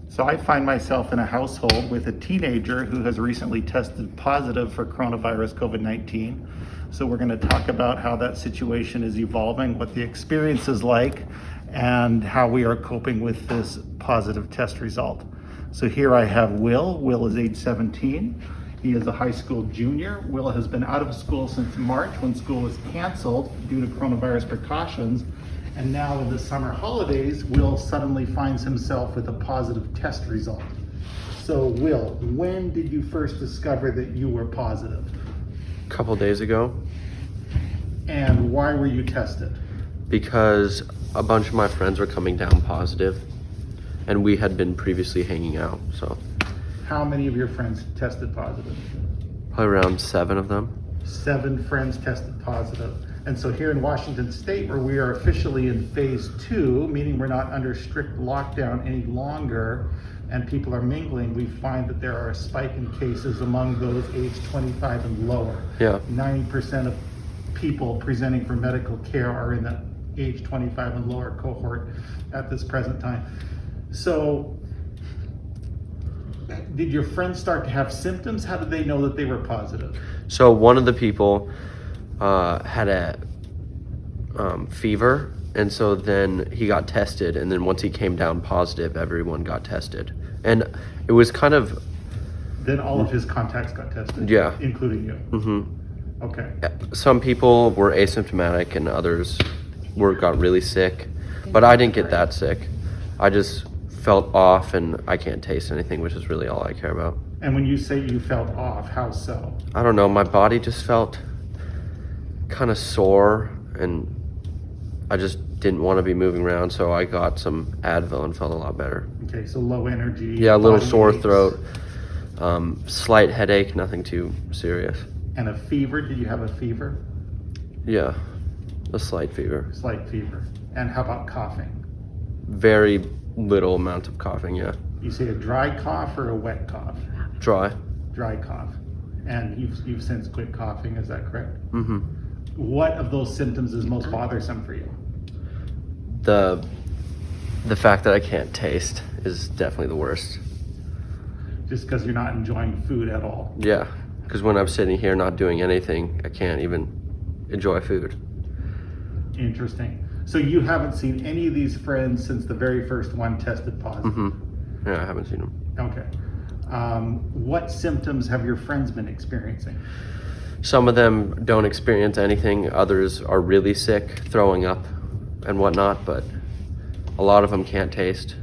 So I find myself in a household with a teenager who has recently tested positive for coronavirus COVID-19. So we're going to talk about how that situation is evolving, what the experience is like, and how we are coping with this positive test result. So here I have Will. Will is age 17. He is a high school junior. Will has been out of school since March when school was canceled due to coronavirus precautions. And now in the summer holidays, Will suddenly finds himself with a positive test result. So Will, when did you first discover that you were positive? A couple days ago. And why were you tested? Because a bunch of my friends were coming down positive and we had been previously hanging out, so. How many of your friends tested positive? Probably around 7 of them. 7 friends tested positive. And so here in Washington State, where we are officially in phase 2, meaning we're not under strict lockdown any longer, and people are mingling, we find that there are a spike in cases among those aged 25 and lower. Yeah. 90% of people presenting for medical care are in the age 25 and lower cohort at this present time. So did your friends start to have symptoms? How did they know that they were positive? So one of the people had a fever, and so then he got tested, and then once he came down positive, everyone got tested. And it was kind of... Then all of his contacts got tested? Yeah. Including you? Mm-hmm. Okay. Some people were asymptomatic and others got really sick, but I didn't get that sick. I just felt off and I can't taste anything, which is really all I care about. And when you say you felt off, how so? I don't know, my body just felt kind of sore and I just didn't want to be moving around, so I got some Advil and felt a lot better. Okay, so low energy. Yeah, a little body sore aches. throat, slight headache, nothing too serious. And a fever? Did you have a fever? Yeah, a slight fever. Slight fever. And how about coughing? Very little amount of coughing, yeah. You say a dry cough or a wet cough? Dry. Dry cough. And you've since quit coughing, is that correct? Mm-hmm. What of those symptoms is most bothersome for you? The fact that I can't taste is definitely the worst. Just because you're not enjoying food at all? Yeah, because when I'm sitting here not doing anything, I can't even enjoy food. Interesting. So you haven't seen any of these friends since the very first one tested positive? Mm-hmm. Yeah, I haven't seen them. Okay. What symptoms have your friends been experiencing? Some of them don't experience anything. Others are really sick, throwing up and whatnot, but a lot of them can't taste.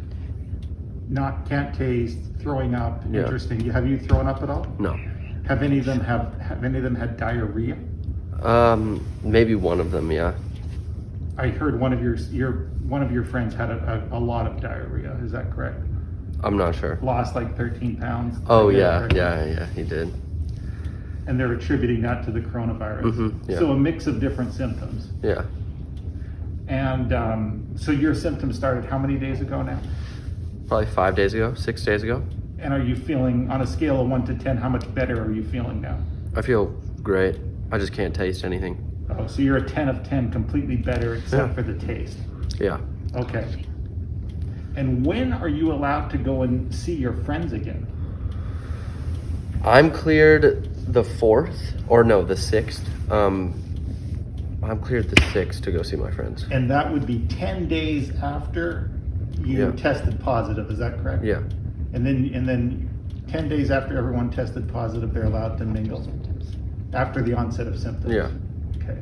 Can't taste, throwing up. Yeah. Interesting. Have you thrown up at all? No. Have any of them had diarrhea? Maybe one of them, yeah. I heard one of your friends had a lot of diarrhea. Is that correct? I'm not sure. Lost like 13 pounds. Oh yeah, he did. And they're attributing that to the coronavirus. Mm-hmm, yeah. So a mix of different symptoms. Yeah. And so your symptoms started how many days ago now? Probably 5 days ago, 6 days ago. And are you feeling, on a scale of 1 to 10, how much better are you feeling now? I feel great. I just can't taste anything. Oh, so you're a 10 of 10, completely better except Yeah. for the taste. Yeah. Okay. And when are you allowed to go and see your friends again? I'm cleared the 4th, or no, the 6th. I'm cleared the 6th to go see my friends. And that would be 10 days after you Yeah. tested positive, is that correct? Yeah. And then 10 days after everyone tested positive, they're allowed to mingle? After the onset of symptoms? Yeah. Okay.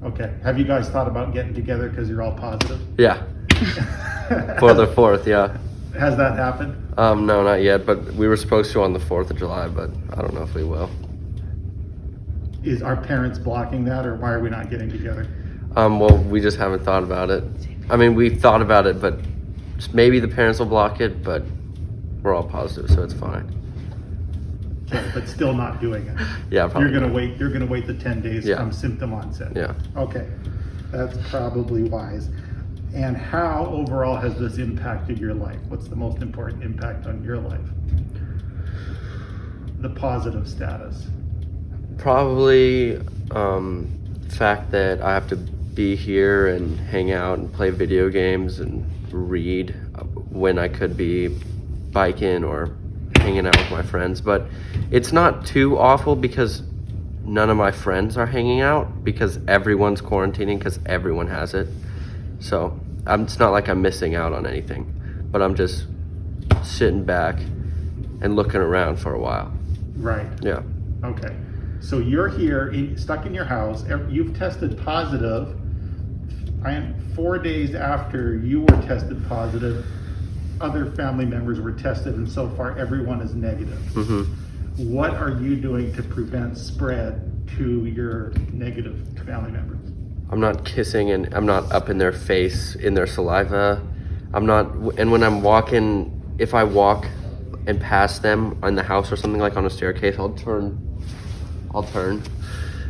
Okay. Have you guys thought about getting together because you're all positive? Yeah. For the 4th, yeah. Has that happened? No, not yet, but we were supposed to on the 4th of July, but I don't know if we will. Is our parents blocking that, or why are we not getting together? Well, we just haven't thought about it. I mean, we've thought about it, but maybe the parents will block it, but we're all positive, so it's fine. Okay, but still not doing it. Yeah, probably. You're gonna wait the 10 days Yeah. from symptom onset. Yeah. Okay, that's probably wise. And how overall has this impacted your life? What's the most important impact on your life? The positive status. Probably fact that I have to be here and hang out and play video games and read when I could be biking or hanging out with my friends. But it's not too awful because none of my friends are hanging out because everyone's quarantining because everyone has it. So it's not like I'm missing out on anything, but I'm just sitting back and looking around for a while. Right. Yeah. Okay. So you're here, stuck in your house. You've tested positive. 4 days after you were tested positive, other family members were tested, and so far everyone is negative. Mm-hmm. What are you doing to prevent spread to your negative family members? I'm not kissing and I'm not up in their face, in their saliva. And when I'm walking, if I walk and pass them in the house or something, like on a staircase, I'll turn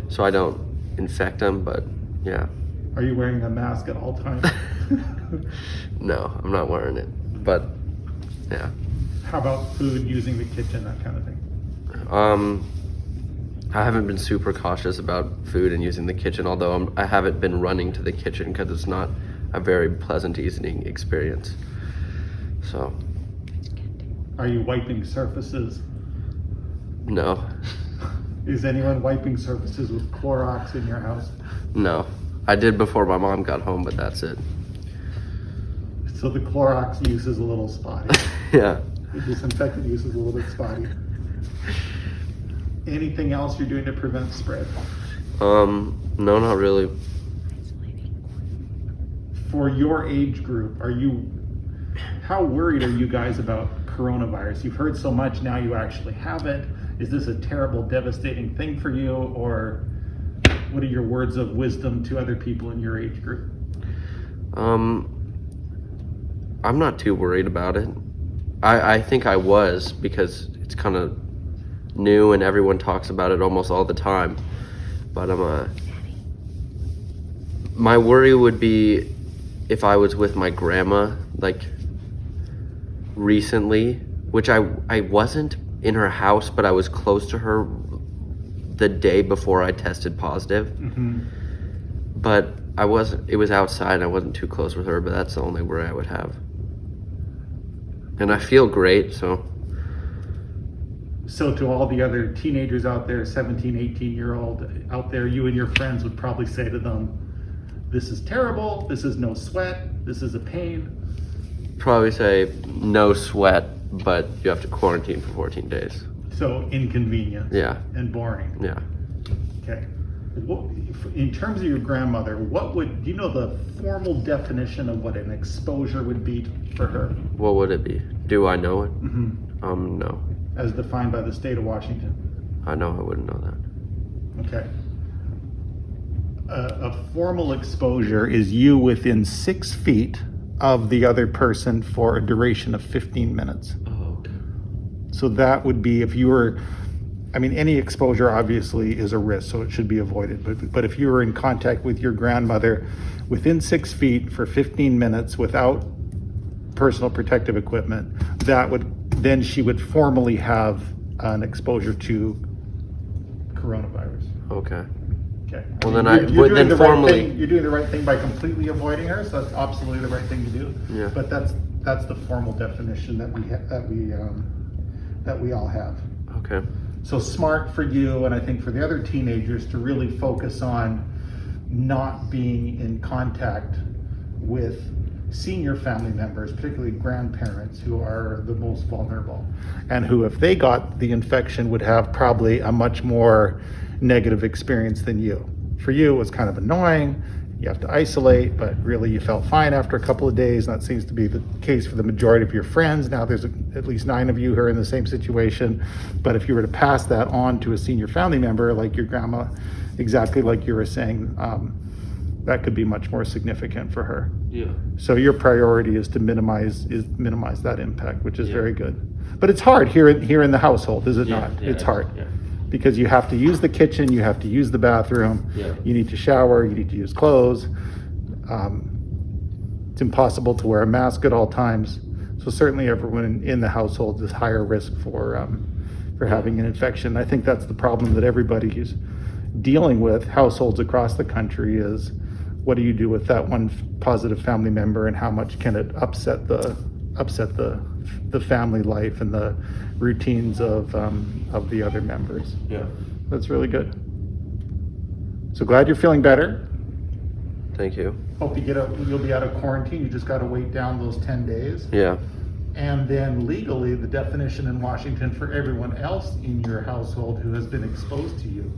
so I don't infect them. But yeah. Are you wearing a mask at all times? No, I'm not wearing it, but yeah. How about food, using the kitchen, that kind of thing? I haven't been super cautious about food and using the kitchen, although I haven't been running to the kitchen because it's not a very pleasant eating experience. So. Are you wiping surfaces? No. Is anyone wiping surfaces with Clorox in your house? No. I did before my mom got home, but that's it. So the Clorox use is a little spotty. Yeah. The disinfectant use is a little bit spotty. Anything else you're doing to prevent spread? No, not really. For your age group, how worried are you guys about coronavirus? You've heard so much, now you actually have it. Is this a terrible, devastating thing for you, or what are your words of wisdom to other people in your age group? I'm not too worried about it. I think I was, because it's kind of new and everyone talks about it almost all the time. But my worry would be if I was with my grandma, like recently, which I wasn't in her house, but I was close to her the day before I tested positive. Mm-hmm. But it was outside, I wasn't too close with her, but that's the only worry I would have. And I feel great, so to all the other teenagers out there, 17, 18-year-old out there, you and your friends would probably say to them, this is terrible, this is no sweat, this is a pain. Probably say no sweat, but you have to quarantine for 14 days. So inconvenient. Yeah. And boring. Yeah. Okay. In terms of your grandmother, do you know the formal definition of what an exposure would be for her? What would it be? Do I know it? Mm-hmm. No. As defined by the state of Washington. I wouldn't know that. Okay. A formal exposure is you within 6 feet of the other person for a duration of 15 minutes. Oh. So that would be if you were, any exposure obviously is a risk, so it should be avoided. But if you were in contact with your grandmother within 6 feet for 15 minutes without personal protective equipment, then she would formally have an exposure to coronavirus. Okay. Okay. Well, then formally, you're doing the right thing by completely avoiding her, so that's absolutely the right thing to do. Yeah. But that's the formal definition that we all have. Okay. So smart for you, and I think for the other teenagers, to really focus on not being in contact with senior family members, particularly grandparents, who are the most vulnerable, and who, if they got the infection, would have probably a much more negative experience than you. For you, it was kind of annoying. You have to isolate, but really you felt fine after a couple of days, and that seems to be the case for the majority of your friends. Now there's at least 9 of you who are in the same situation, but if you were to pass that on to a senior family member, like your grandma, exactly like you were saying, that could be much more significant for her. Yeah. So your priority is to minimize that impact, which is very good. But it's hard here in the household, is it not? It's hard. Yeah. Because you have to use the kitchen, you have to use the bathroom, you need to shower, you need to use clothes. It's impossible to wear a mask at all times. So certainly everyone in the household is higher risk for having an infection. I think that's the problem that everybody is dealing with, households across the country, is what do you do with that one positive family member, and how much can it upset the upset the family life and the routines of the other members. Yeah. That's really good. So glad you're feeling better. Thank you. Hope you'll be out of quarantine. You just got to wait down those 10 days. Yeah. And then legally, the definition in Washington for everyone else in your household who has been exposed to you,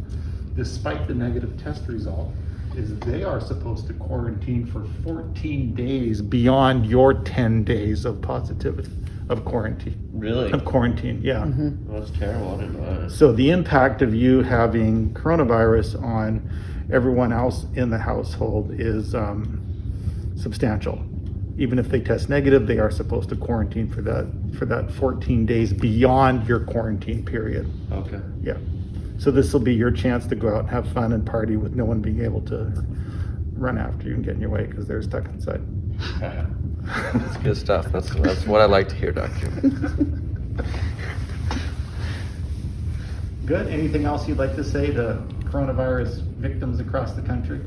despite the negative test result, is they are supposed to quarantine for 14 days beyond your 10 days of positivity, of quarantine. Really? Of quarantine, yeah. That's terrible. I didn't know that. So the impact of you having coronavirus on everyone else in the household is substantial. Even if they test negative, they are supposed to quarantine for that 14 days beyond your quarantine period. Okay. Yeah. So this will be your chance to go out and have fun and party with no one being able to run after you and get in your way because they're stuck inside. That's good stuff. That's what I like to hear, Doctor. Good. Anything else you'd like to say to coronavirus victims across the country?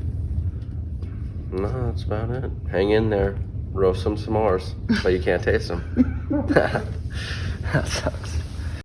No, that's about it. Hang in there. Roast some s'mores, but you can't taste them. That sucks.